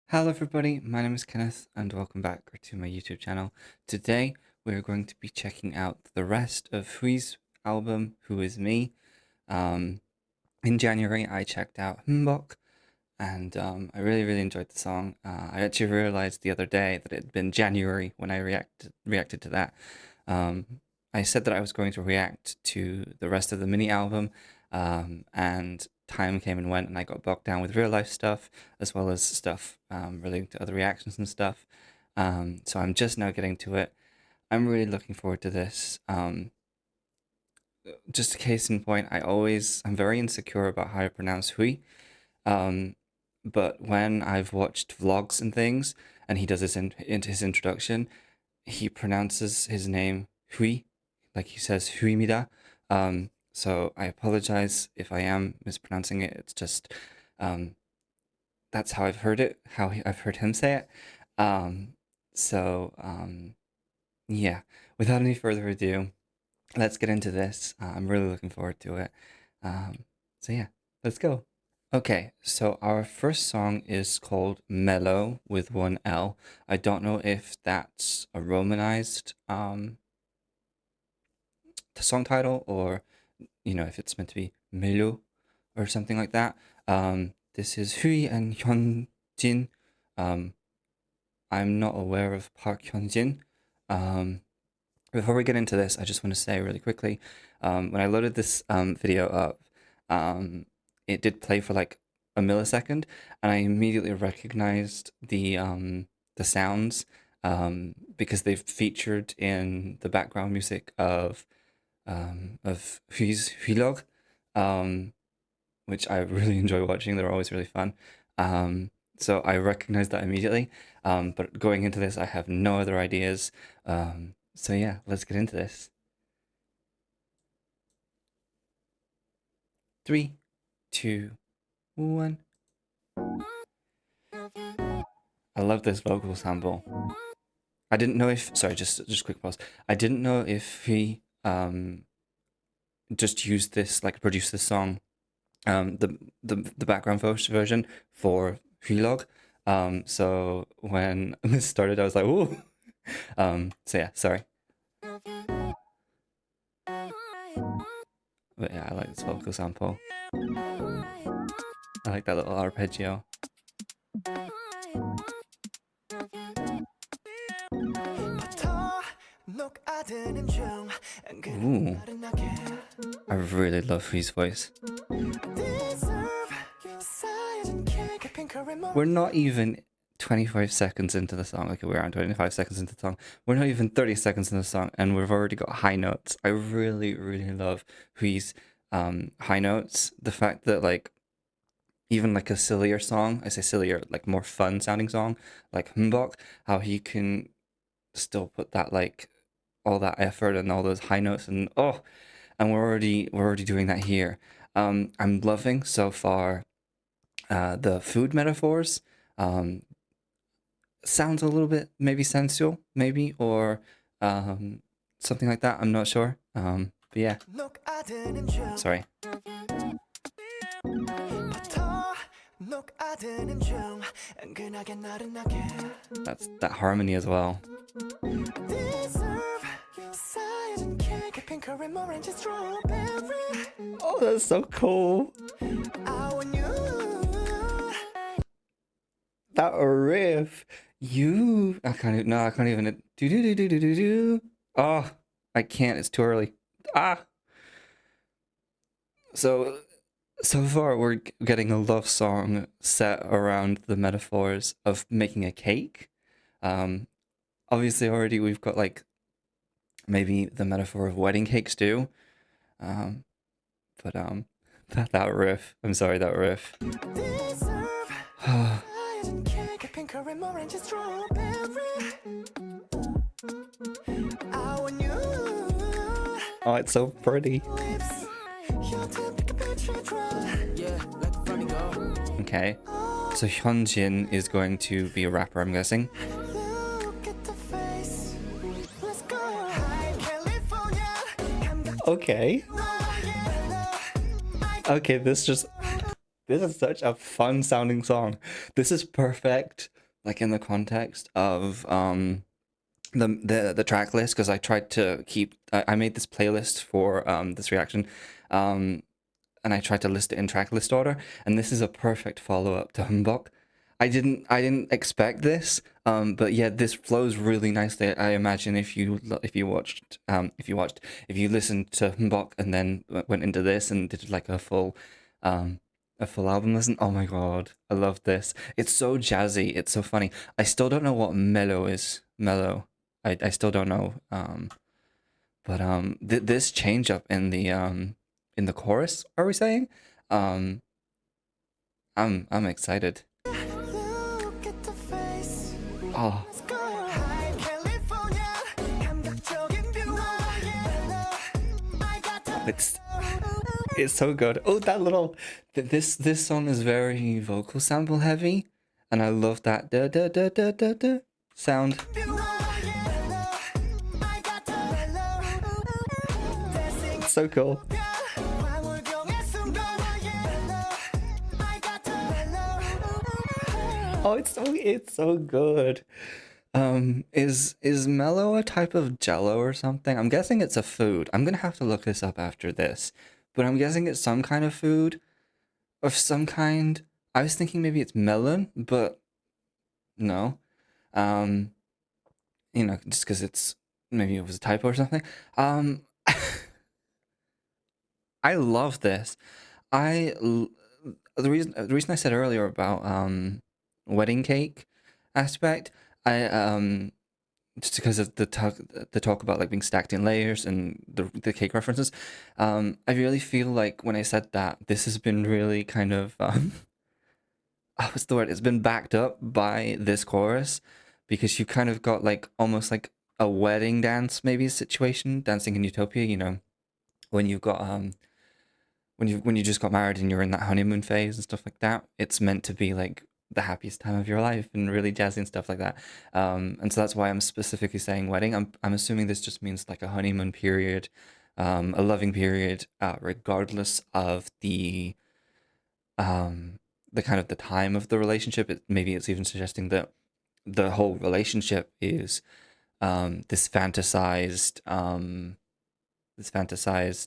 Hello everybody, my name is Kenneth and welcome back to my YouTube channel. Today we're going to be checking out the rest of Hui's album, Who Is Me. In January I checked out Mbok and I really enjoyed the song. I actually realized the other day that it had been January when I reacted to that. Um, I said that I was going to react to the rest of the mini album, and time came and went, and I got bogged down with real life stuff as well as stuff relating to other reactions and stuff. So I'm just now getting to it. I'm really looking forward to this. Just a case in point, I'm very insecure about how to pronounce Hui. Um, but when I've watched vlogs and things, and he does this into his introduction, he pronounces his name Hui, like he says Huimida. So I apologize if I am mispronouncing it. It's just that's how I've heard it, I've heard him say it. Um, so yeah, without any further ado, let's get into this. I'm really looking forward to it. So yeah, let's go. Okay, so our first song is called Melo with one L. I don't know if that's a romanized song title or if it's meant to be Melo or something like that. This is Hui and Hyunjin. Um, I'm not aware of Park Hyunjin. Before we get into this, I just want to say really quickly, when I loaded this video up, it did play for like a millisecond, and I immediately recognized the sounds because they've featured in the background music of Vlog, which I really enjoy watching. They're always really fun. So I recognized that immediately. But going into this, I have no other ideas. So yeah, let's get into this. 3, 2, 1. I love this vocal sample. I didn't know if, sorry, just quick pause. I didn't know if he just used this, like produced this song, the background version for Vlog. So when this started, I was like, "Ooh!" So yeah, sorry. But yeah, I like this vocal sample. I like that little arpeggio. Ooh. I really love his voice. We're not even 25 seconds into the song. Okay, we're around 25 seconds into the song. We're not even 30 seconds into the song, and we've already got high notes. I really love Hui's high notes. The fact that like even like a sillier song, I say sillier, like more fun sounding song, like Mbok, how he can still put that like all that effort and all those high notes, and we're already doing that here. I'm loving so far the food metaphors. Sounds a little bit maybe sensual, maybe, or something like that. I'm not sure. But yeah. Sorry. That's that harmony as well. Oh, that's so cool. That riff. I can't even do. Oh, I can't, it's too early. So far we're getting a love song set around the metaphors of making a cake. Obviously already we've got like maybe the metaphor of wedding cakes too. But that riff. I'm sorry, that riff. Oh, it's so pretty. Okay, so Hyunjin is going to be a rapper, I'm guessing. Okay. Okay, this just... This is such a fun sounding song. This is perfect, like in the context of the track list because I tried to keep. I made this playlist for this reaction, um, and I tried to list it in track list order, and this is a perfect follow up to Humbug. I didn't expect this, but yeah, this flows really nicely. I imagine if you listened to Humbug and then went into this and did like um, a full album listen. Oh my god, I love this. It's so jazzy. It's so funny. I still don't know what Melo is. Melo. I still don't know. But this change up in the chorus, are we saying? Um, I'm excited. Oh, it's it's so good. Oh, that little this song is very vocal sample heavy, and I love that da da da da da da sound. It's so cool. Oh, it's so good. Is Mellow a type of Jello or something? I'm guessing it's a food. I'm gonna have to look this up after this, but I'm guessing it's some kind of food of some kind. I was thinking maybe it's melon, but no. Um, just because it's maybe it was a typo or something. Um, I love this. I l- the reason I said earlier about wedding cake aspect, I just because of the talk about like being stacked in layers and the cake references, I really feel like when I said that this has been really kind of what's the word? It's been backed up by this chorus because you kind of got like almost like a wedding dance maybe situation, dancing in Utopia. When you've got when you just got married and you're in that honeymoon phase and stuff like that, it's meant to be like the happiest time of your life and really jazzy and stuff like that. And so that's why I'm specifically saying wedding. I'm assuming this just means like a honeymoon period, a loving period, regardless of um, the kind of the time of the relationship. Maybe it's even suggesting that the whole relationship is this fantasized,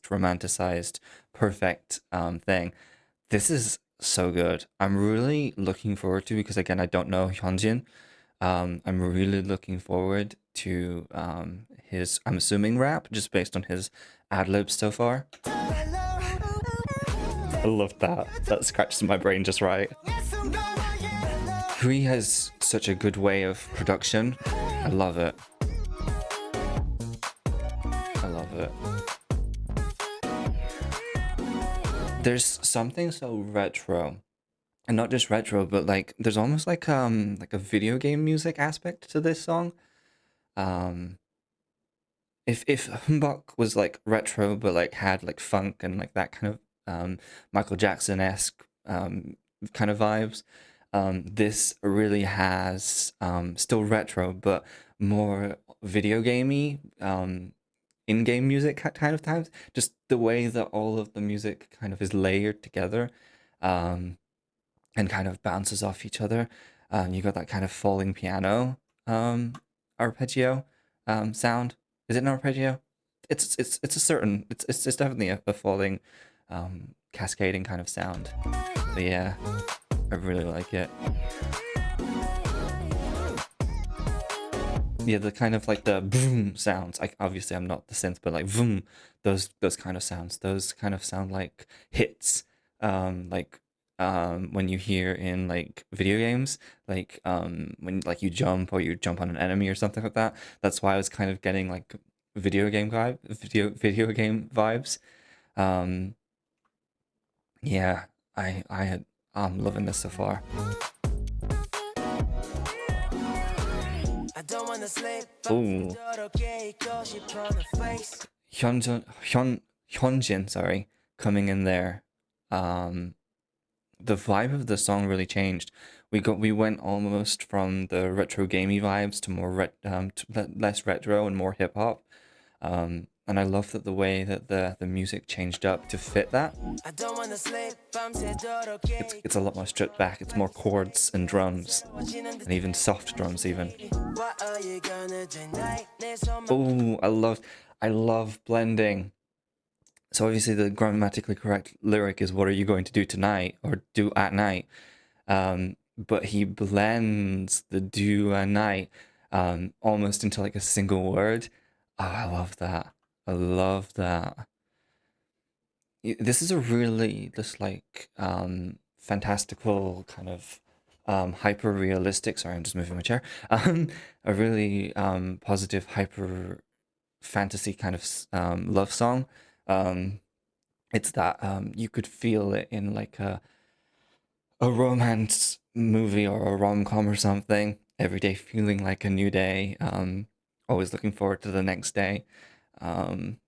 romanticized, perfect thing. This is so good. I'm really looking forward to because again I don't know Hyunjin. I'm really looking forward to his I'm assuming rap just based on his ad libs so far. I love that. That scratches my brain just right. Hui has such a good way of production. I love it. I love it. There's something so retro, and not just retro, but like there's almost like a video game music aspect to this song. Um, if Humbug was like retro, but like had like funk and like that kind of Michael Jackson esque kind of vibes, this really has still retro, but more video gamey in-game music kind of times. Just the way that all of the music kind of is layered together. Um, and kind of bounces off each other. You got that kind of falling piano arpeggio sound. Is it an arpeggio? It's a certain it's definitely a falling cascading kind of sound. But yeah, I really like it. Yeah, the kind of like the boom sounds. Like obviously I'm not the synth, but like boom, those kind of sounds. Those kind of sound like hits. Like when you hear in like video games, like when like you jump or you jump on an enemy or something like that. That's why I was kind of getting like video game vibes. Um yeah, I'm loving this so far. Ooh. Hyunjin, sorry, coming in there. Um, the vibe of the song really changed. We went almost from the retro gamey vibes to more less retro and more hip hop. and I love that the way that the music changed up to fit that. It's a lot more stripped back. It's more chords and drums, and even soft drums even. Oh, I love blending. So obviously the grammatically correct lyric is "What are you going to do tonight?" or "do at night." But he blends the "do" and "night" almost into like a single word. Oh, I love that. I love that. This is a really this like fantastical kind of hyper realistic. Sorry, I'm just moving my chair. A really positive hyper fantasy kind of love song. Um, it's that you could feel it in like a romance movie or a rom-com or something. Every day feeling like a new day. Always looking forward to the next day. Um,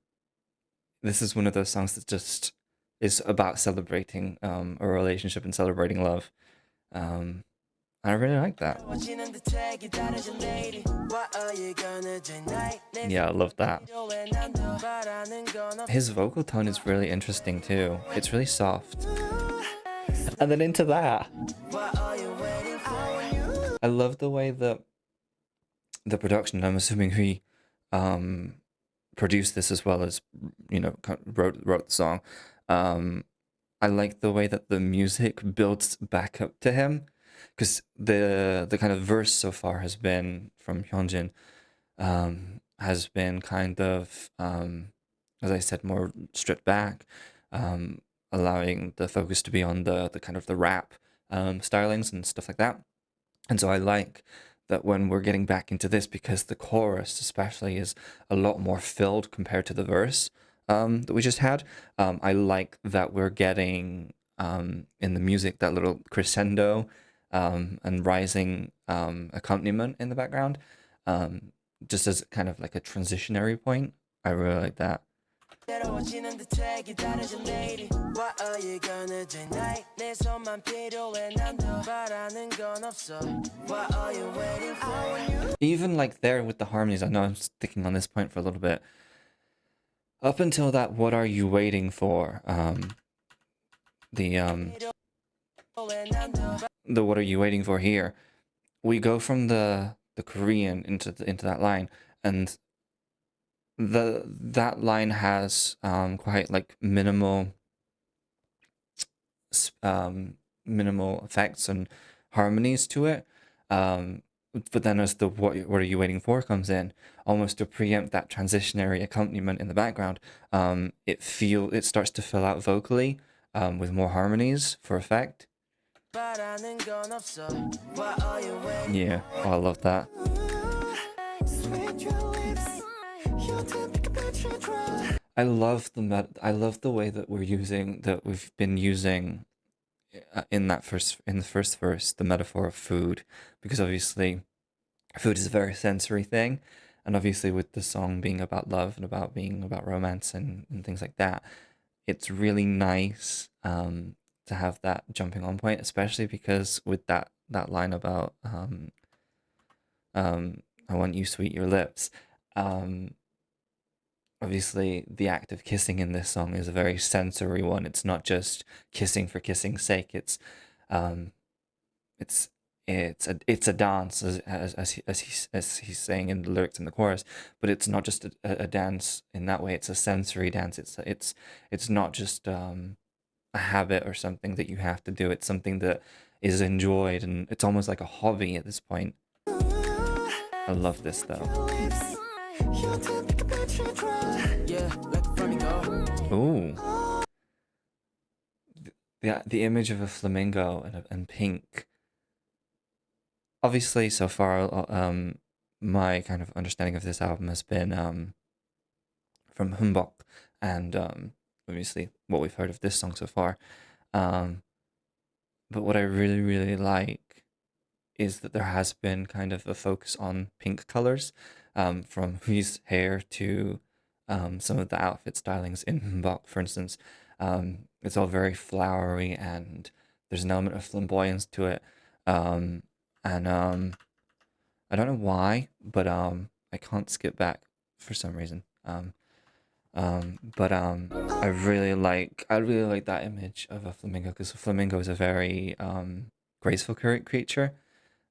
this is one of those songs that just is about celebrating a relationship and celebrating love. Um, I really like that. Yeah, I love that. His vocal tone is really interesting too. It's really soft. And then into that. I love the way that the production, I'm assuming he um, produced this as well as, wrote the song. Um, I like the way that the music builds back up to him, because the kind of verse so far has been from Hyunjin, has been kind of as I said, more stripped back, um, allowing the focus to be on the kind of the rap stylings and stuff like that. And so I like that when we're getting back into this, because the chorus especially is a lot more filled compared to the verse that we just had. I like that we're getting in the music that little crescendo and rising accompaniment in the background, um, just as kind of like a transitionary point. I really like that. Even like there with the harmonies, I know I'm sticking on this point for a little bit. Up until that, what are you waiting for? The the what are you waiting for here? We go from the Korean into that line, and that line has quite like minimal effects and harmonies to it. Um, but then as the what are you waiting for comes in, almost to preempt that transitionary accompaniment in the background, it starts to fill out vocally with more harmonies for effect. Yeah, oh, I love that. I love the way that we've been using in the first verse the metaphor of food, because obviously food is a very sensory thing, and obviously with the song being about love and about being about romance and things like that, it's really nice to have that jumping on point, especially because with that line about I want you sweet your lips. Um, Obviously the act of kissing in this song is a very sensory one. It's not just kissing for kissing's sake. Um, it's it's a dance, as he's saying in the lyrics in the chorus, but it's not just a dance in that way. It's a sensory dance. It's not just a habit or something that you have to do. It's something that is enjoyed, and it's almost like a hobby at this point. I love this though. Ooh, the image of a flamingo and pink. Obviously, so far, my kind of understanding of this album has been from Humbok, and obviously what we've heard of this song so far. Um, but what I really, really like is that there has been kind of a focus on pink colors, from Hui's hair to some of the outfit stylings in Humbok, for instance. It's all very flowery, and there's an element of flamboyance to it. Um, and I don't know why, but I can't skip back for some reason. But I really like that image of a flamingo because a flamingo is a very graceful creature.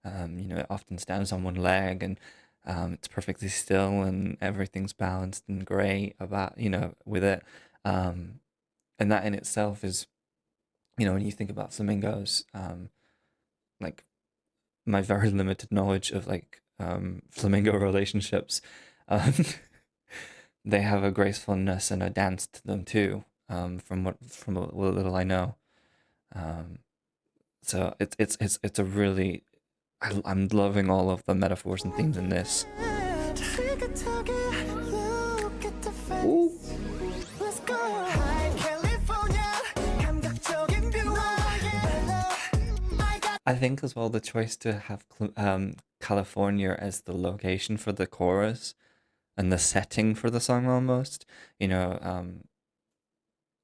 It often stands on one leg and it's perfectly still and everything's balanced and great about, with it. Um, and that in itself is, when you think about flamingos, like my very limited knowledge of like flamingo relationships, um, they have a gracefulness and a dance to them too. What little I know. Um, so it's a really I'm loving all of the metaphors and themes in this. Ooh. I think as well the choice to have California as the location for the chorus and the setting for the song almost. You know,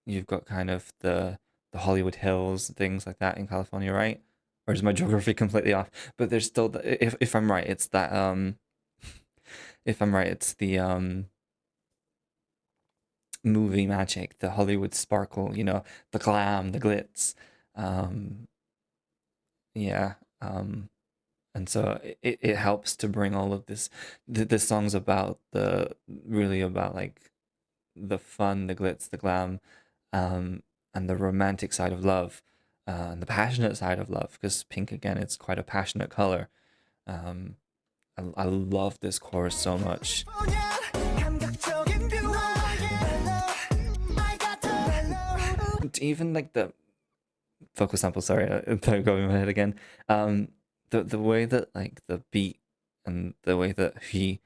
you've got kind of the Hollywood Hills, things like that in California, right? Or is my geography completely off? But there's still if I'm right, it's that if I'm right, it's the movie magic, the Hollywood sparkle, the glam, the glitz. Um, yeah. And so it helps to bring all of this. This song's about really about like the fun, the glitz, the glam, um, and the romantic side of love, and the passionate side of love. Because pink again, it's quite a passionate color. Um, I love this chorus so much. Even like the vocal sample. Sorry, I'm going in my head again. Um, the way that like the beat and the way that he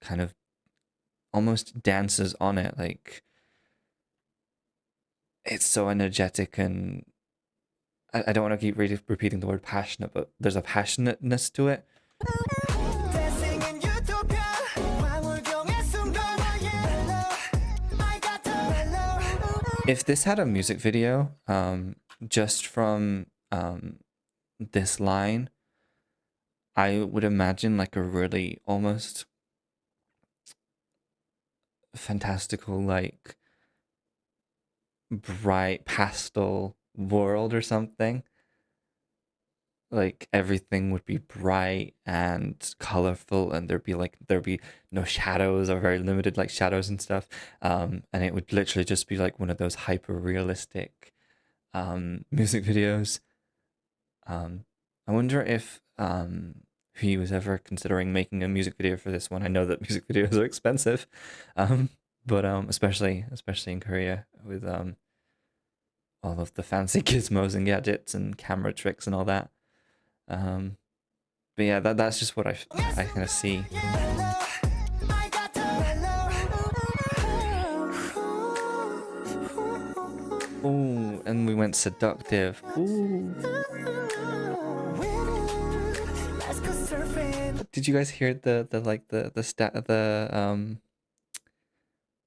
kind of almost dances on it, like it's so energetic and I don't want to keep repeating the word passionate, but there's a passionateness to it. If this had a music video, just from this line, I would imagine like a really almost fantastical, like bright pastel world or something. Like everything would be bright and colorful and there'd be no shadows or very limited like shadows and stuff. And it would literally just be like one of those hyper realistic music videos. I wonder if he was ever considering making a music video for this one. I know that music videos are expensive, um, but especially in Korea with all of the fancy gizmos and gadgets and camera tricks and all that. Um, but yeah, that's just what I kind of see. Ooh, and we went seductive. Ooh. Did you guys hear the like the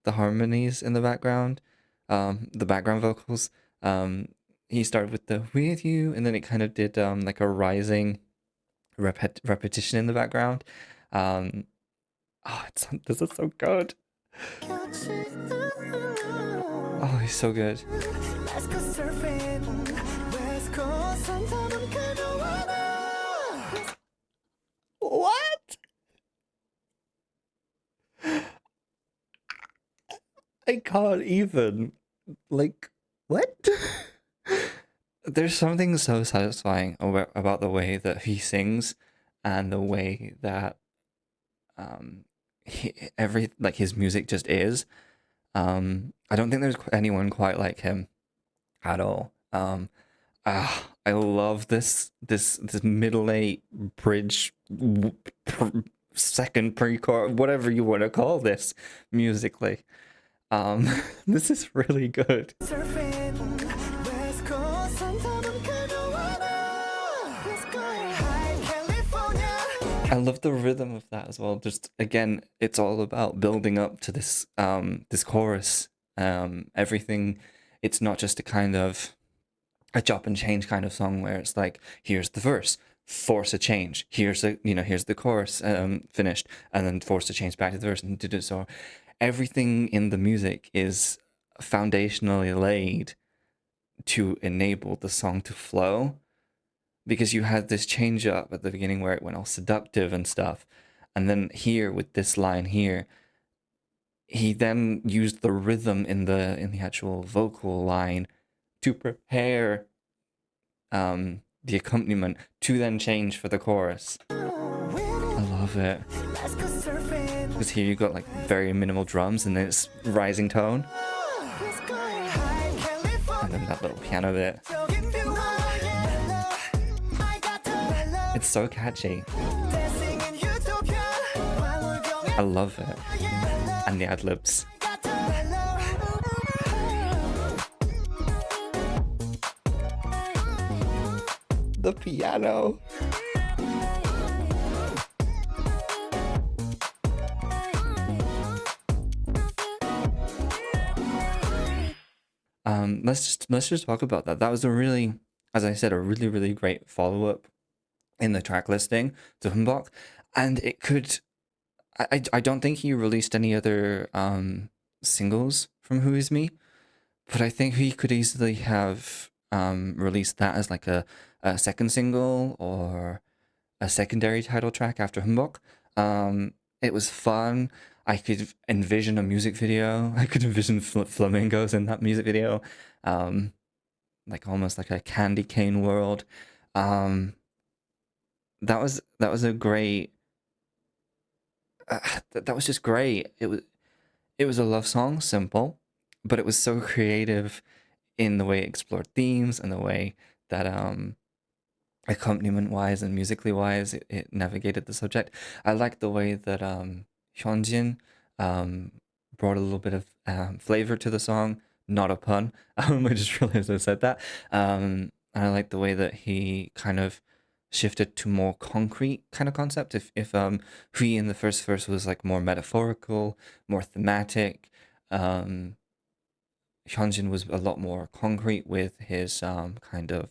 harmonies in the background? The background vocals. Um, he started with the with you, and then it kind of did like a rising repetition in the background. Um, this is so good. Oh, he's so good. What? I can't even. Like, what? There's something so satisfying about the way that he sings and the way that his music just is. I don't think there's anyone quite like him at all. I love this middle eight bridge second pre-chorus, whatever you want to call this musically. This is really good. I love the rhythm of that as well. Just again, it's all about building up to this chorus. Everything. It's not just a kind of a chop and change kind of song where it's like here's the verse, force a change. Here's the chorus finished, and then force a change back to the verse and did it. So everything in the music is foundationally laid to enable the song to flow, because you had this change up at the beginning where it went all seductive and stuff, and then here with this line here, he then used the rhythm in the actual vocal line to prepare the accompaniment to then change for the chorus. I love it. Because here you got like very minimal drums and then it's rising tone. And then that little piano bit. It's so catchy. I love it. And the ad-libs. The piano. Let's just talk about that. That was a really, as I said, a really great follow-up in the track listing to Humbok, and it could. I don't think he released any other singles from Who Is Me, but I think he could easily have released that as like a second single or a secondary title track after Humbok. It was fun. I could envision a music video. I could envision flamingos in that music video, like almost like a candy cane world. That was a great. That was just great. It was a love song, simple, but it was so creative in the way it explored themes and the way that accompaniment wise and musically wise it navigated the subject. I liked the way that Hyunjin brought a little bit of flavor to the song, not a pun. I just realized I said that. And I like the way that he kind of shifted to more concrete kind of concept. If Hui in the first verse was like more metaphorical, more thematic, Hyunjin was a lot more concrete with his kind of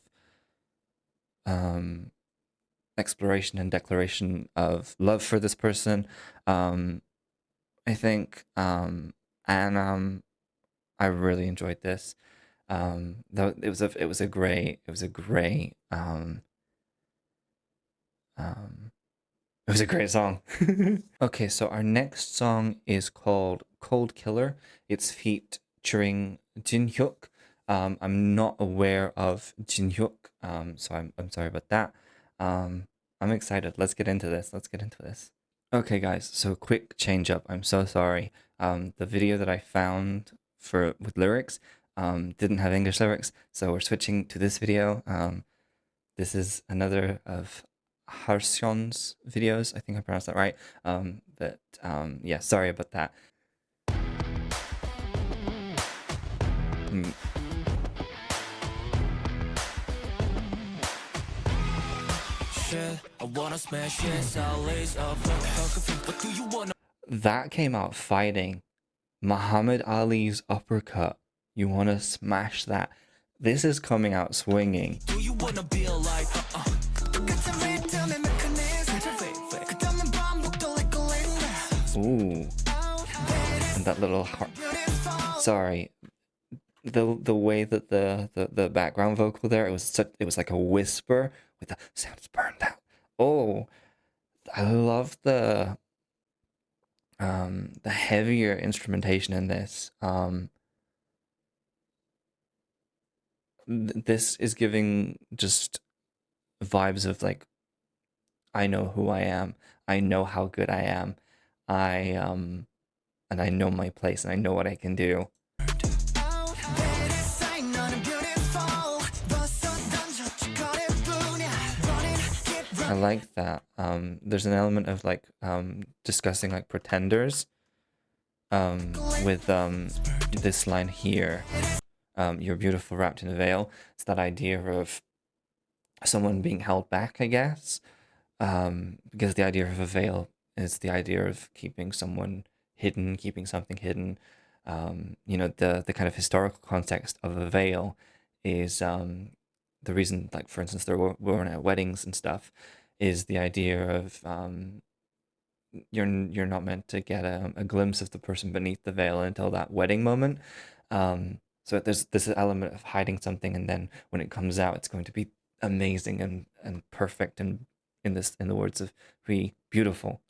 exploration and declaration of love for this person. I think and I really enjoyed this. Though it was a great it was a great song. Okay, so our next song is called Cold Killer. It's featuring Jin Hyuk. I'm not aware of Jin Hyuk, so I'm sorry about that. I'm excited. Let's get into this. Okay, guys, so quick change up. I'm so sorry. The video that I found with lyrics didn't have English lyrics, so we're switching to this video. This is another of Harsion's videos. I think I pronounced that right. Yeah, sorry about that. That came out fighting Muhammad Ali's uppercut. You wanna smash that. This is coming out swinging. Do you wanna be alive? Ooh. And that little heart. Sorry. The way that the background vocal there, it was like a whisper with the sounds burned out. Oh, I love the heavier instrumentation in this. This is giving just vibes of like, I know who I am. I know how good I am. And I know my place and I know what I can do. I like that. There's an element of like discussing like pretenders with this line here. You're beautiful wrapped in a veil. It's that idea of someone being held back, I guess. Because the idea of a veil is the idea of keeping someone hidden, keeping something hidden. You know, the kind of historical context of a veil is the reason, like, for instance, they're worn at weddings and stuff, is the idea of you're not meant to get a glimpse of the person beneath the veil until that wedding moment. So there's this element of hiding something, and then when it comes out, it's going to be amazing and perfect, and in the words of Hui, beautiful.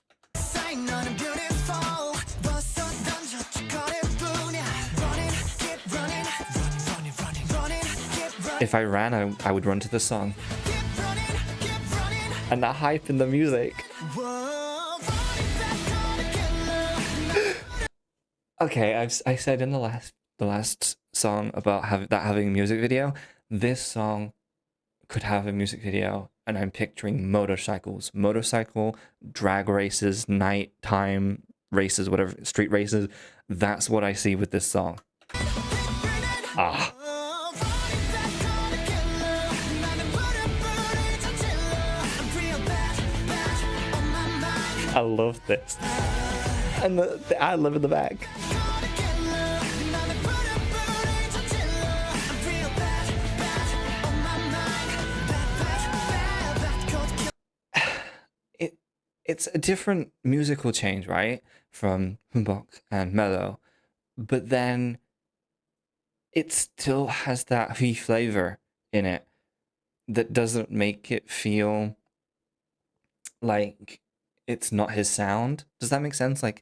If I ran, I would run to the song. And that hype in the music. Okay, I said in the last song about having a music video. This song could have a music video, and I'm picturing motorcycle drag races, nighttime races, whatever, street races. That's what I see with this song. Ah. I love this. And the ad lib in the back. It's a different musical change, right? From Humbok and Melo. But then it still has that Hui flavor in it that doesn't make it feel like it's not his sound. Does that make sense? Like,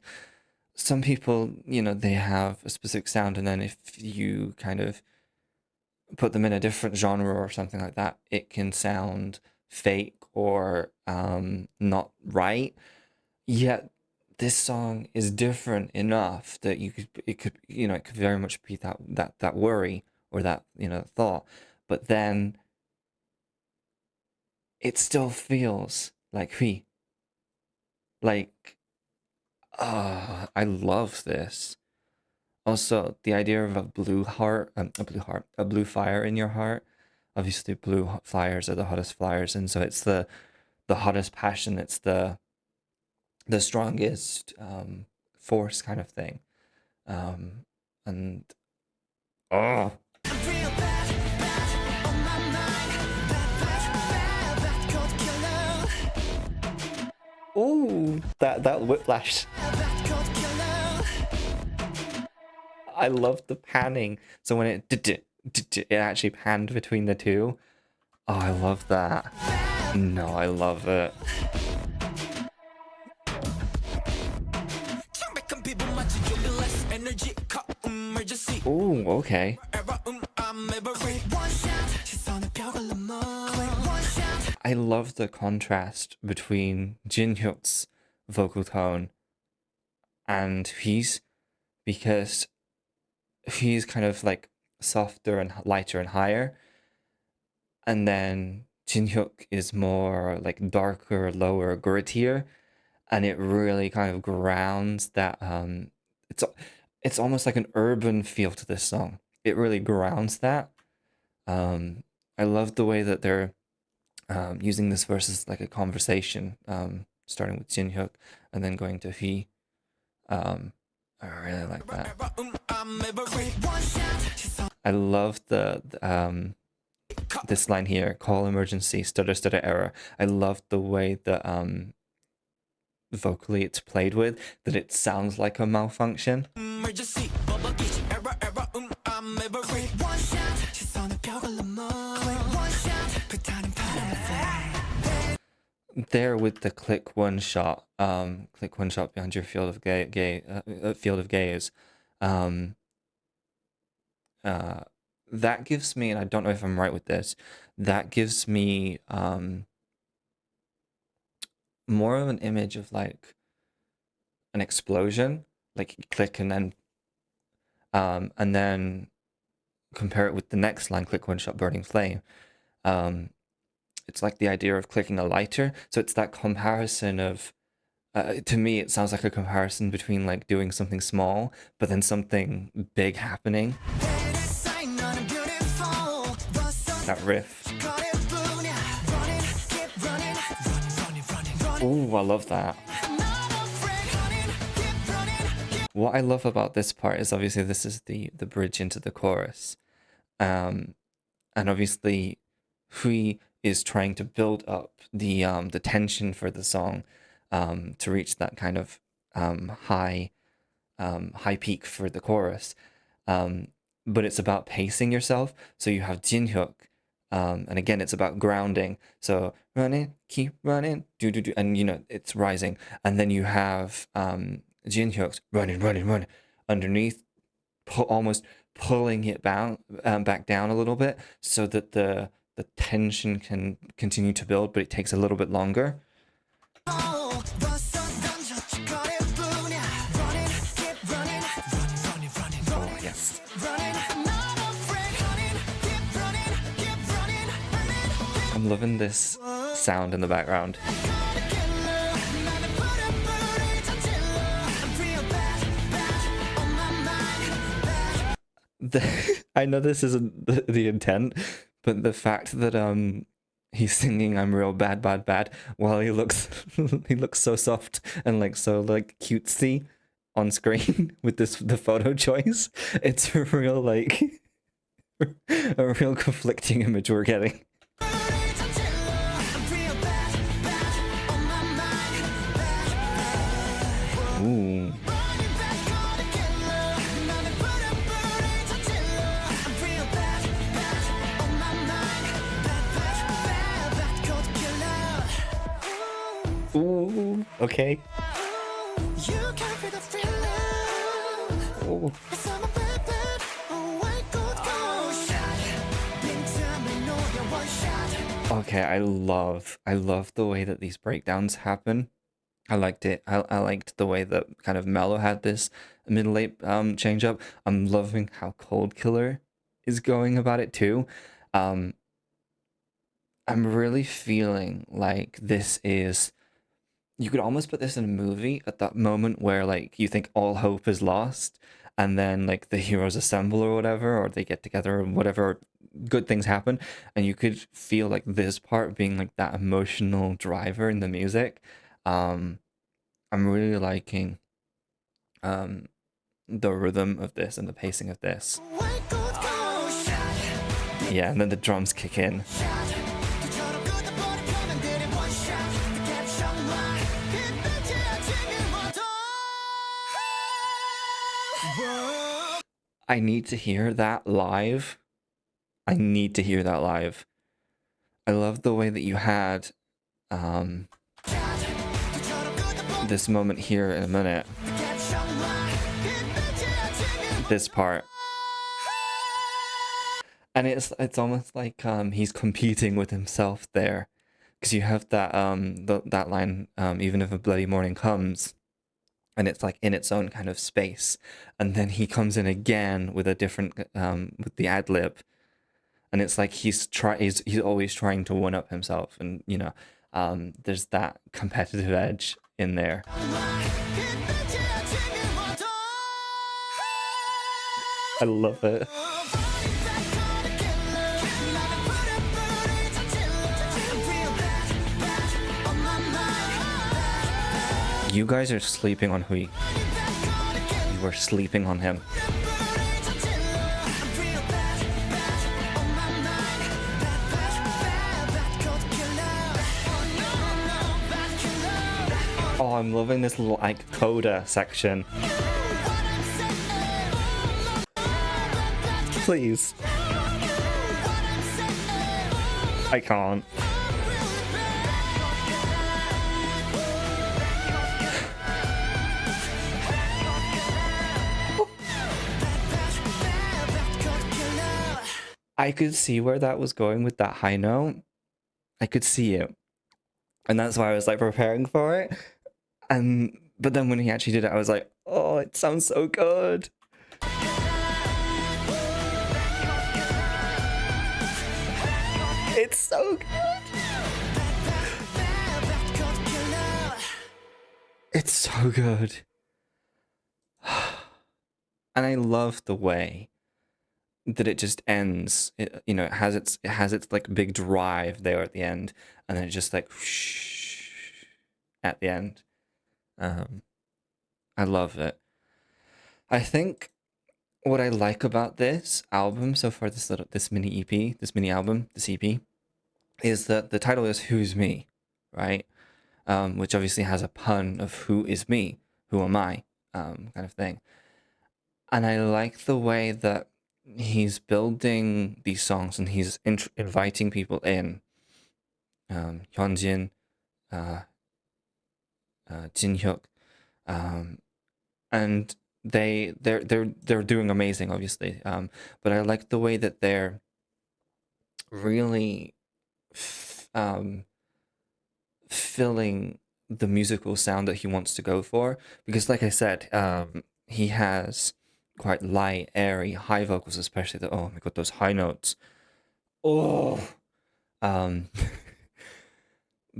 some people, they have a specific sound, and then if you kind of put them in a different genre or something like that, it can sound fake or not right. Yet this song is different enough that it could very much be that worry or that thought, but then it still feels like Hui. Like, I love this. Also, the idea of a blue heart, a blue fire in your heart. Obviously, blue fires are the hottest flyers, and so it's the hottest passion. It's the strongest force kind of thing. And oh, ooh, that whiplash. I love the panning. So when it actually panned between the two. Oh, I love that. No, I love it. Ooh, okay. I love the contrast between Jinhyuk's vocal tone and Hui's, because he's kind of like softer and lighter and higher, and then Jinhyuk is more like darker, lower, grittier, and it really kind of grounds that it's it's almost like an urban feel to this song. It really grounds that. I love the way that they're using this verse as like a conversation, starting with Jinhyuk and then going to Hui. I really like that. I love this line here, call emergency, stutter stutter error. I love the way that vocally it's played with, that it sounds like a malfunction. There with the click one shot behind your field of gaze. That gives me, and I don't know if I'm right with this, that gives me more of an image of like an explosion, like you click and then compare it with the next line, click one shot burning flame. It's like the idea of clicking a lighter. So it's that comparison of, to me, it sounds like a comparison between like doing something small, but then something big happening. That riff. Ooh, I love that. What I love about this part is obviously this is the bridge into the chorus. And obviously Hui is trying to build up the tension for the song, to reach that kind of high high peak for the chorus. Um, but it's about pacing yourself. So you have Jinhyuk, and again, it's about grounding. So running, keep running, do do do, and it's rising. And then you have Jinhyuk's running, running, running underneath, almost pulling it back down a little bit, so that the tension can continue to build, but it takes a little bit longer. Oh, yes. I'm loving this sound in the background. I know this isn't the intent, but the fact that he's singing "I'm real bad, bad, bad" while he looks he looks so soft and like so like cutesy on screen with the photo choice. It's a real like a real conflicting image we're getting. Ooh. Ooh, okay. Ooh. Okay, I love the way that these breakdowns happen. I liked it. I liked the way that kind of Melo had this middle eight change up. I'm loving how Cold Killer is going about it too. Um, I'm really feeling like this is, you could almost put this in a movie at that moment where like you think all hope is lost, and then like the heroes assemble or whatever, or they get together or whatever, good things happen, and you could feel like this part being like that emotional driver in the music. Um, I'm really liking um the rhythm of this and the pacing of this. Yeah, and then the drums kick in. I need to hear that live. I need to hear that live. I love the way that you had this moment here in a minute. This part. And it's almost like he's competing with himself there. Because you have that that line, even if a bloody morning comes, and it's like in its own kind of space. And then he comes in again with a different with the ad lib, and it's like he's always trying to one up himself, and there's that competitive edge in there. I love it. You guys are sleeping on Hui. You are sleeping on him. Oh, I'm loving this little like coda section. Please. I can't. I could see where that was going with that high note. I could see it. And that's why I was like preparing for it. But then when he actually did it, I was like, oh, it sounds so good. It's so good. It's so good. And I love the way that it just ends. It has its like big drive there at the end, and then it just like whoosh at the end. I love it. I think what I like about this album so far, this mini EP, this mini album, this EP, is that the title is "Who's Me," right? which obviously has a pun of who is me, who am I, kind of thing. And I like the way that he's building these songs and he's inviting people in. Hyunjin, uh, Jin Hyuk, um, and they're doing amazing, obviously. But I like the way that they're really um, filling the musical sound that he wants to go for. Because, like I said, he has quite light, airy, high vocals, especially the oh my god, those high notes. Oh, um,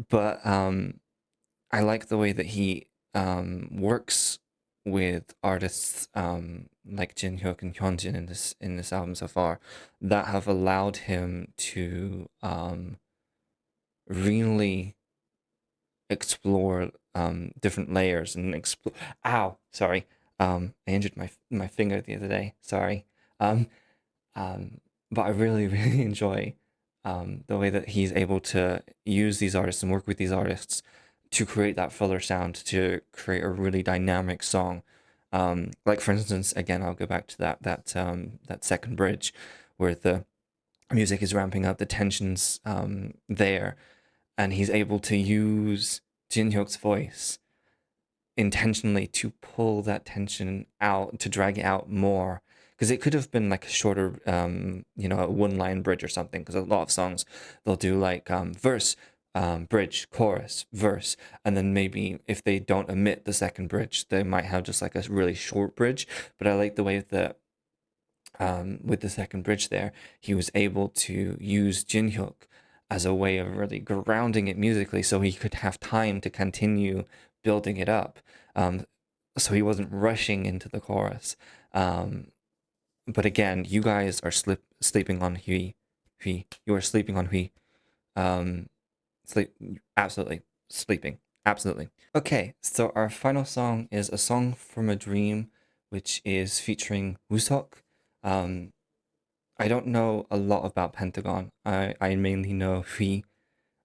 but I like the way that he works with artists like Jin Hyuk and Hyunjin in this album so far that have allowed him to really explore different layers and explore. Ow, sorry. I injured my finger the other day. Sorry. Um, um, but I really really enjoy the way that he's able to use these artists and work with these artists to create that fuller sound, to create a really dynamic song. Like for instance, again, I'll go back to that second bridge, where the music is ramping up, the tensions there, and he's able to use Jin Hyuk's voice intentionally to pull that tension out, to drag it out more. Because it could have been like a shorter, a one line bridge or something. Because a lot of songs, they'll do like verse, bridge, chorus, verse. And then maybe if they don't omit the second bridge, they might have just like a really short bridge. But I like the way that with the second bridge there, he was able to use Jin Hyuk as a way of really grounding it musically so he could have time to continue building it up. Um, so he wasn't rushing into the chorus. Um, but again, you guys are sleeping on Hui. Hui. You are sleeping on Hui. Um, sleep, absolutely. Sleeping. Absolutely. Okay, so our final song is A Song from a Dream, which is featuring Wusok. Um, I don't know a lot about Pentagon. I mainly know Hui,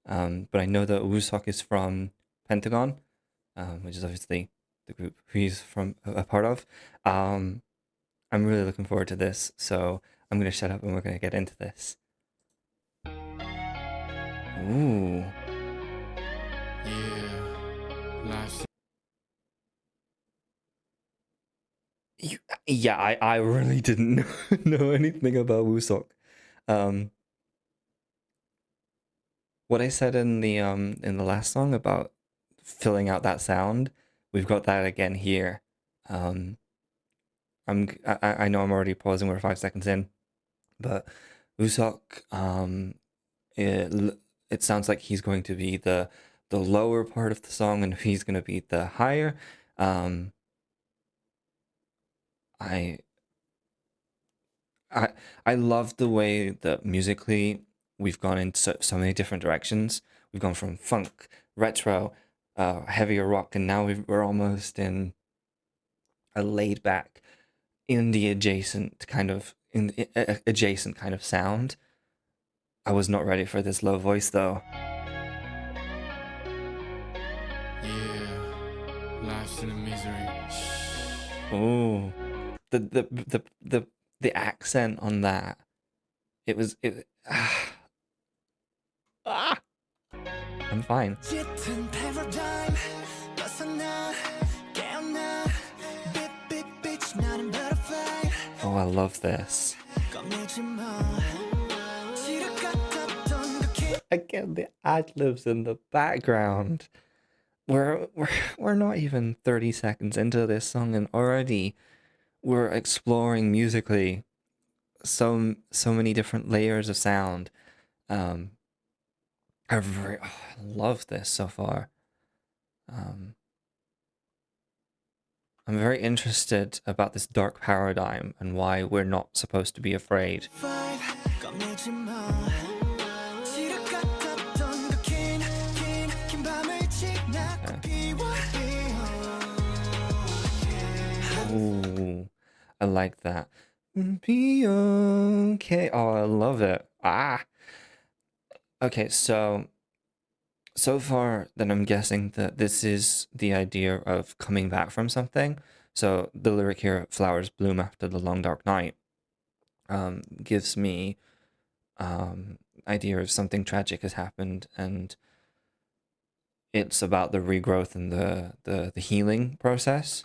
but I know that Wusok is from Pentagon, which is obviously the group Hui's from a part of. Um, I'm really looking forward to this, so I'm gonna shut up and we're gonna get into this. Ooh, Yeah, life. you, yeah, I really didn't know anything about Wusok. Um, what I said in the last song about filling out that sound, we've got that again here. Um, I know I'm already pausing. We're 5 seconds in, but Usok, it it sounds like he's going to be the lower part of the song, and he's going to be the higher. Um, I I I love the way that musically we've gone into so many different directions. We've gone from funk, retro, heavier rock, and now we're almost in a laid back indie adjacent kind of adjacent kind of sound. I was not ready for this low voice though. Yeah, life's in a misery. Oh, the accent on that. It was it. Ah, I'm fine. Oh, I love this. Again, the ad libs in the background. We're not even 30 seconds into this song and already we're exploring musically so many different layers of sound. Um, I love this so far. Um, I'm very interested about this dark paradigm and why we're not supposed to be afraid. Okay. Ooh, I like that. Be okay. Oh, I love it. Ah. Okay, so So far, then I'm guessing that this is the idea of coming back from something. So the lyric here, "Flowers bloom after the long dark night," gives me idea of something tragic has happened, and it's about the regrowth and the healing process.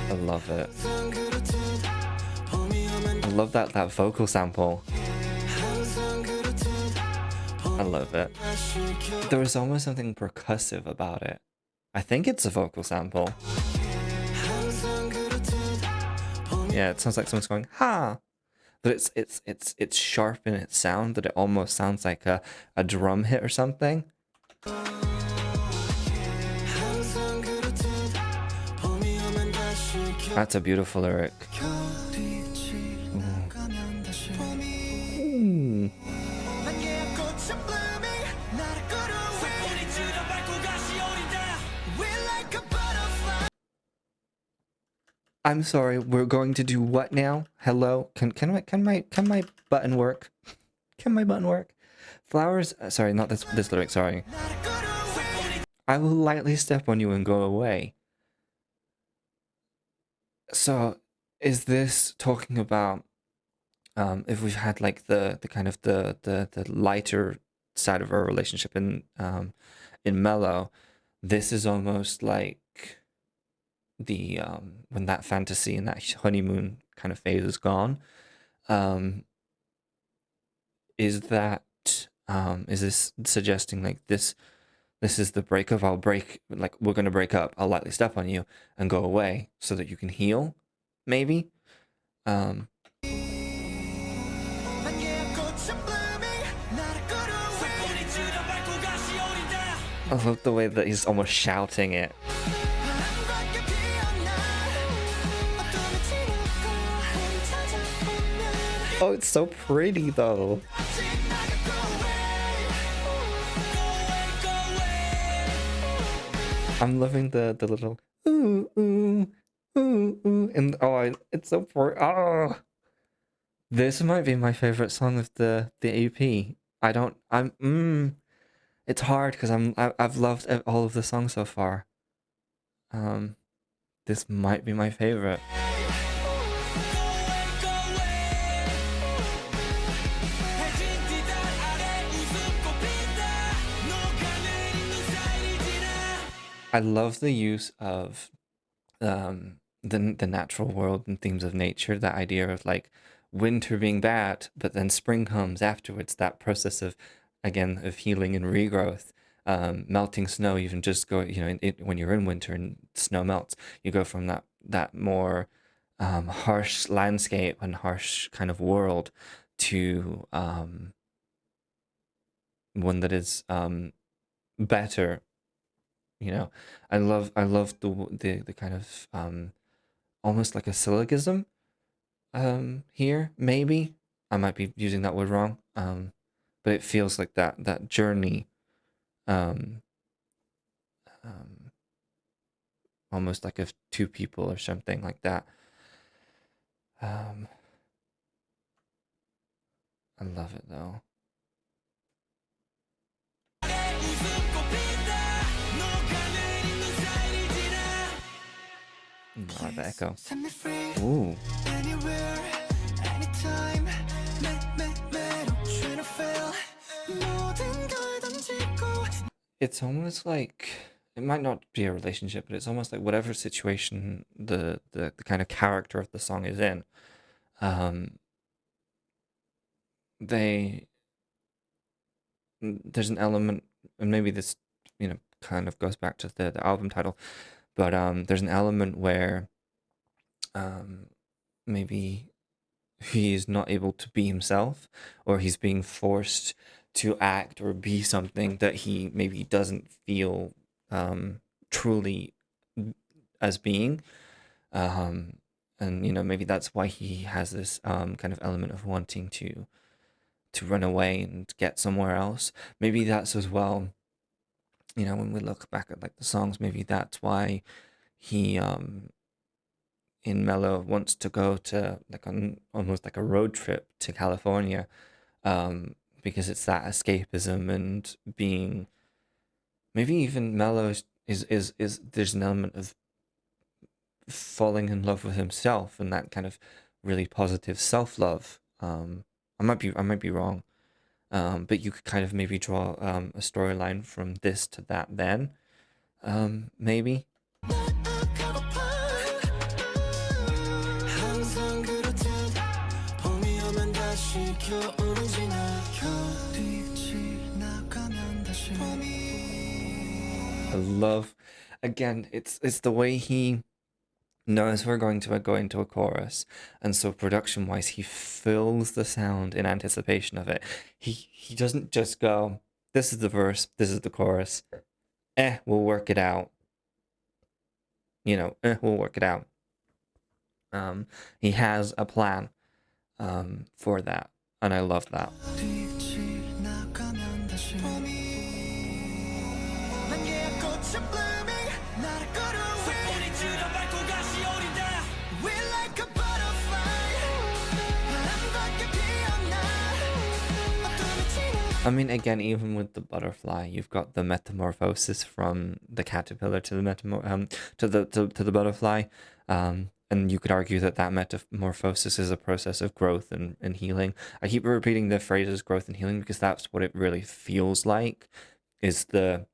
I love it. I love that vocal sample. I love it. There was almost something percussive about it. I think it's a vocal sample. Yeah, it sounds like someone's going ha, but it's sharp in its sound that it almost sounds like a drum hit or something. That's a beautiful lyric. Ooh. I'm sorry, we're going to do what now? Hello? Can my button work? Can my button work? Flowers, sorry, not this lyric, sorry. I will lightly step on you and go away. So, is this talking about if we've had like the kind of the lighter side of our relationship in Melo, this is almost like the when that fantasy and that honeymoon kind of phase is gone. Um, is that is this suggesting like this is the breakup? I'll break, like we're gonna break up. I'll lightly step on you and go away so that you can heal, maybe. Um, I love the way that he's almost shouting it. Oh, it's so pretty though. I'm loving the little ooh ooh ooh ooh, and it's so pretty. Oh, this might be my favorite song of the EP. I don't. It's hard because I've loved all of the songs so far. Um, this might be my favorite. I love the use of the natural world and themes of nature. That idea of like winter being bad, but then spring comes afterwards. That process of again of healing and regrowth. Melting snow, even just go, when you're in winter and snow melts, you go from that more harsh landscape and harsh kind of world to one that is better. You know, I love the kind of almost like a syllogism here, maybe. I might be using that word wrong. But it feels like that journey, um, um, almost like of two people or something like that. Um, I love it though. I like the echo. Ooh. It's almost like it might not be a relationship, but it's almost like whatever situation the kind of character of the song is in, um, they there's an element, and maybe this kind of goes back to the album title, but there's an element where um, maybe he's not able to be himself, or he's being forced to act or be something that he maybe doesn't feel truly as being. Um, and maybe that's why he has this kind of element of wanting to run away and get somewhere else. Maybe that's as well, when we look back at like the songs, maybe that's why he in Mellow wants to go to like almost like a road trip to California, because it's that escapism and being maybe even Melo is there's an element of falling in love with himself and that kind of really positive self-love. I might be wrong. But you could kind of maybe draw a storyline from this to that then. Maybe. I love, again, it's the way he knows we're going to go into a chorus, and so production wise, he fills the sound in anticipation of it. He doesn't just go, this is the verse, this is the chorus. We'll work it out. We'll work it out. He has a plan for that, and I love that. I mean, again, even with the butterfly, you've got the metamorphosis from the caterpillar to the to the butterfly, and you could argue that that metamorphosis is a process of growth and healing. I keep repeating the phrases growth and healing because that's what it really feels like. Is the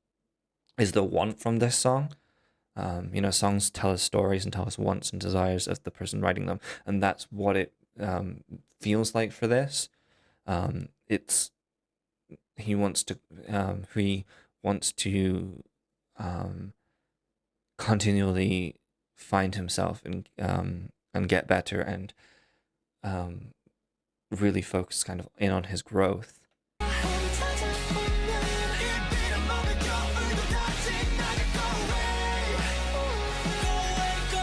want from this song? Songs tell us stories and tell us wants and desires of the person writing them, and that's what it feels like for this. It's he wants to continually find himself and get better and really focus kind of in on his growth.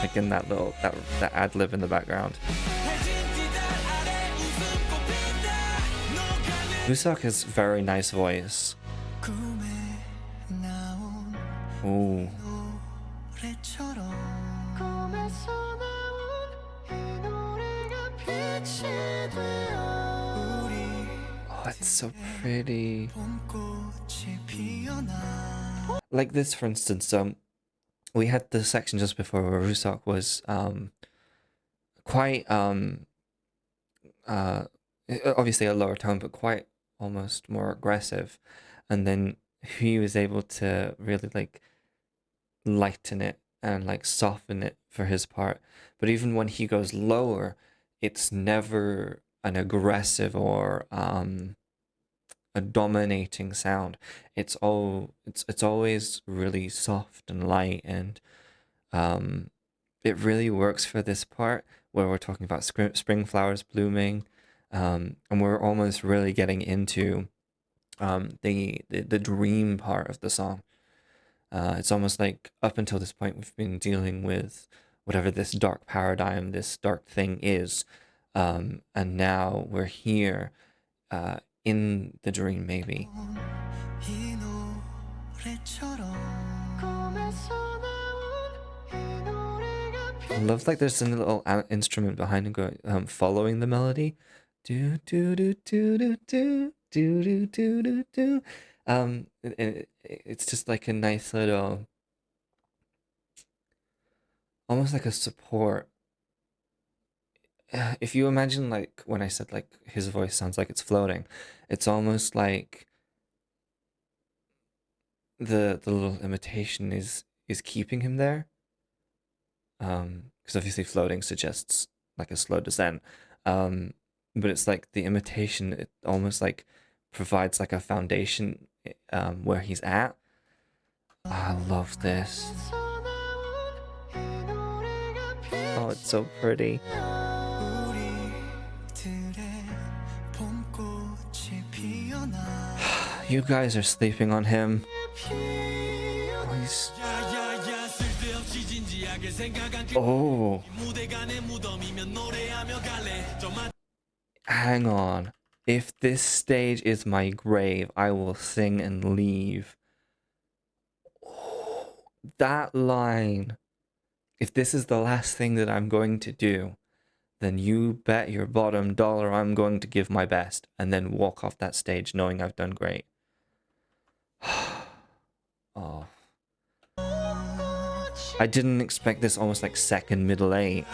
Like in that little that ad lib in the background. Musak has very nice voice. Ooh. Oh, it's so pretty. Like this, for instance, we had the section just before where Rusak was quite obviously a lower tone, but quite almost more aggressive, and then he was able to really like lighten it and like soften it for his part. But even when he goes lower, it's never an aggressive or a dominating sound. It's always really soft and light, and it really works for this part where we're talking about spring flowers blooming, and we're almost really getting into the dream part of the song. It's almost like up until this point we've been dealing with whatever this dark paradigm, this dark thing is, and now we're here in the dream, maybe. I love like there's a little instrument behind him going, following the melody. Do do do do do do do do do do do. It's just like a nice little, almost like a support. If you imagine like when I said like his voice sounds like it's floating, it's almost like the little imitation is keeping him there. Because obviously floating suggests like a slow descent. But it's like the imitation, it almost like provides like a foundation where he's at. I love this. Oh, it's so pretty. You guys are sleeping on him. Oh, oh. Hang on. If this stage is my grave, I will sing and leave. Oh, that line. If this is the last thing that I'm going to do, then you bet your bottom dollar I'm going to give my best and then walk off that stage knowing I've done great. Oh, I didn't expect this almost like second middle eight.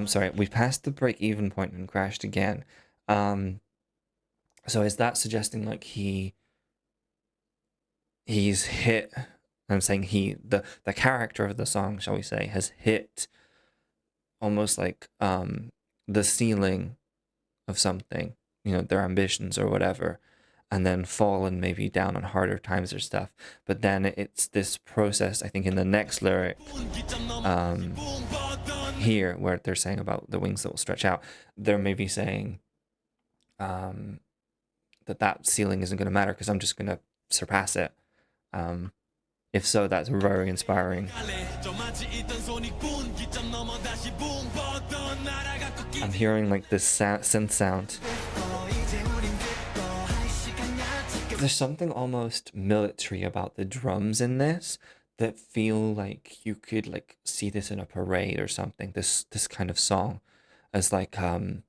Sorry, we passed the break-even point and crashed again. So is that suggesting like he's hit? I'm saying the character of the song, shall we say, has hit almost like the ceiling of something, their ambitions or whatever, and then fallen maybe down on harder times or stuff. But then it's this process, I think, in the next lyric, um, here where they're saying about the wings that will stretch out, they're maybe saying that ceiling isn't going to matter because I'm just going to surpass it. If so, that's very inspiring. I'm hearing like this synth sound. There's something almost military about the drums in this that feel like you could like see this in a parade or something. This kind of song as like an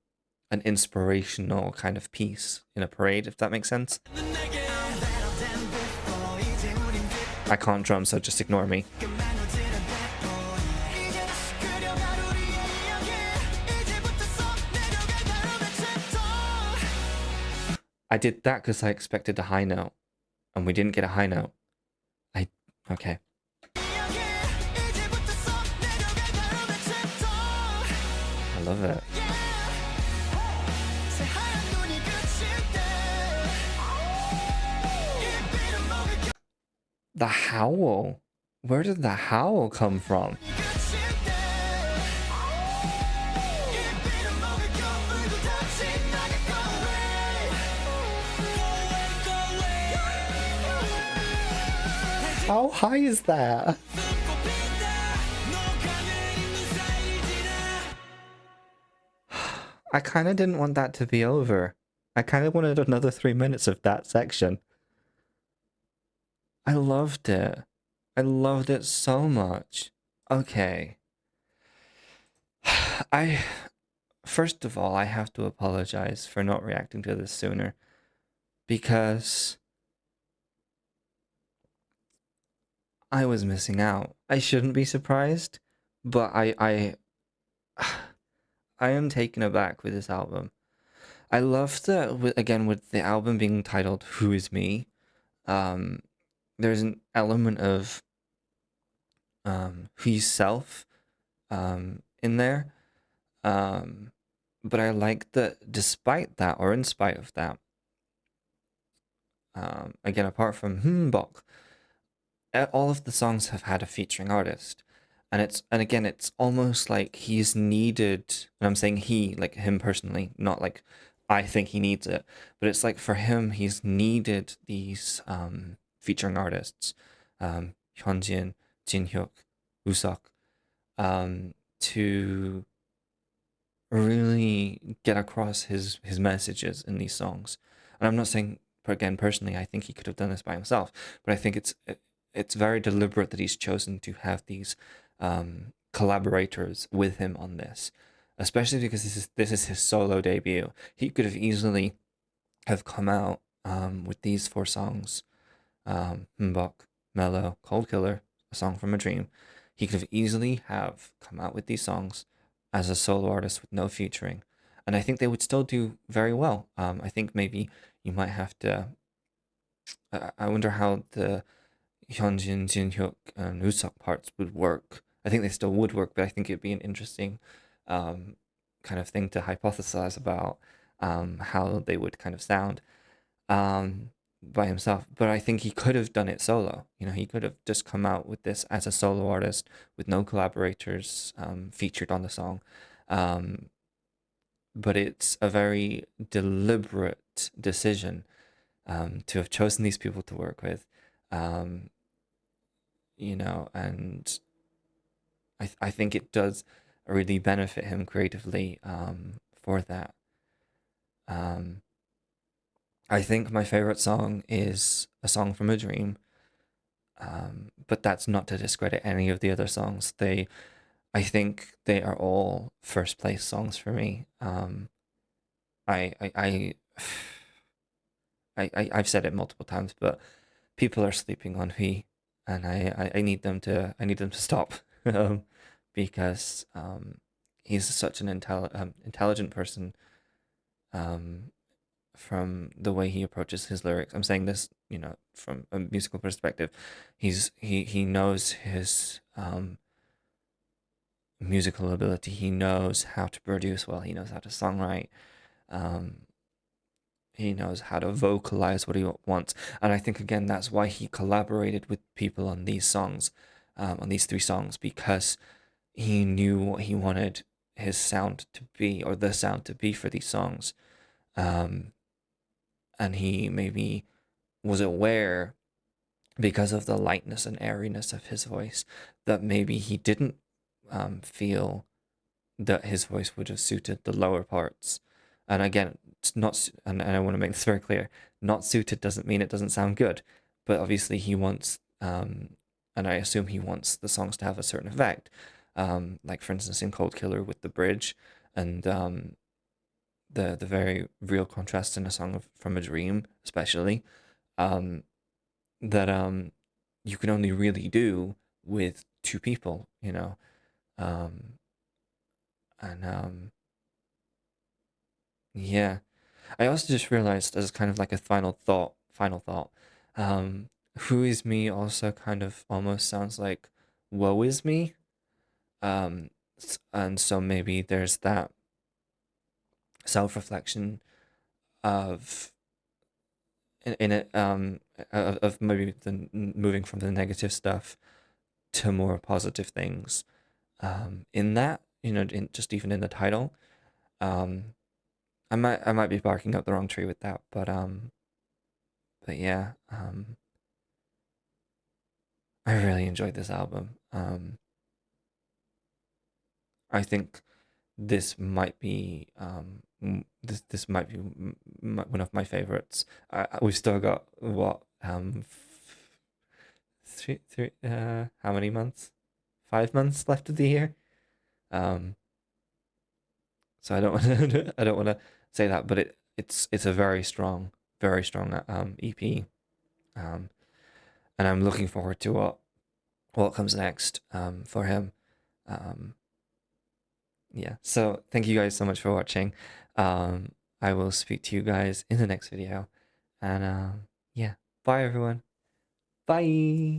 inspirational kind of piece in a parade, if that makes sense. I can't drum, so just ignore me. I did that because I expected a high note, and we didn't get a high note. Okay. I love it. The howl. Where did the howl come from? How high is that? I kind of didn't want that to be over. I kind of wanted another 3 minutes of that section. I loved it. I loved it so much. Okay. First of all, I have to apologize for not reacting to this sooner because I was missing out. I shouldn't be surprised, but I am taken aback with this album. I love that, again, with the album being titled Who Is Me, there's an element of who's self in there. But I like that despite that, or in spite of that, again, apart from Bok, all of the songs have had a featuring artist. And again, it's almost like he's needed, and I'm saying he, like him personally, not like I think he needs it, but it's like for him, he's needed these featuring artists, Hyunjin, Jinhyuk, Usak, to really get across his messages in these songs. And I'm not saying, again, personally, I think he could have done this by himself, but I think it's very deliberate that he's chosen to have these collaborators with him on this, especially because this is his solo debut. He could have easily have come out with these four songs, Mbok, Melo, Cold Killer, A Song from a Dream. He could have easily have come out with these songs as a solo artist with no featuring, and I think they would still do very well. I think maybe you might have to. I wonder how the Hyunjin, Jinhyuk, and Usak parts would work. I think they still would work, but I think it'd be an interesting kind of thing to hypothesize about how they would kind of sound by himself. But I think he could have done it solo. He could have just come out with this as a solo artist with no collaborators featured on the song. But it's a very deliberate decision to have chosen these people to work with. And I think it does really benefit him creatively for that. I think my favorite song is A Song from a Dream. But that's not to discredit any of the other songs. I think they are all first place songs for me. I, I, I, I've said it multiple times, but people are sleeping on Hui, and I need them to stop, um, because he's such an intelligent person, um, from the way he approaches his lyrics. I'm saying this, from a musical perspective. He knows his musical ability. He knows how to produce well. He knows how to songwrite. Um, he knows how to vocalize what he wants, and I think again that's why he collaborated with people on these songs, on these three songs, because he knew what he wanted his sound to be, or the sound to be for these songs, um, and he maybe was aware, because of the lightness and airiness of his voice, that maybe he didn't feel that his voice would have suited the lower parts. And again, it's not, and I want to make this very clear, not suited doesn't mean it doesn't sound good. But obviously, he wants, and I assume he wants the songs to have a certain effect. Like, for instance, in Cold Killer with the bridge, and the very real contrast in a song from a dream, especially, um, that you can only really do with two people, um, and yeah. I also just realized, as kind of like a final thought, Who Is Me also kind of almost sounds like Woe Is Me. And so maybe there's that self-reflection of in it, of maybe moving from the negative stuff to more positive things. In that, in just even in the title, um, I might be barking up the wrong tree with that, but yeah, I really enjoyed this album. I think this might be one of my favorites. We've still got what, three, how many months? 5 months left of the year. Um, so I don't want to I don't want to say that, but it's a very strong EP. Um, and I'm looking forward to what comes next for him. Um, yeah. So thank you guys so much for watching. Um, I will speak to you guys in the next video. And yeah, bye everyone. Bye.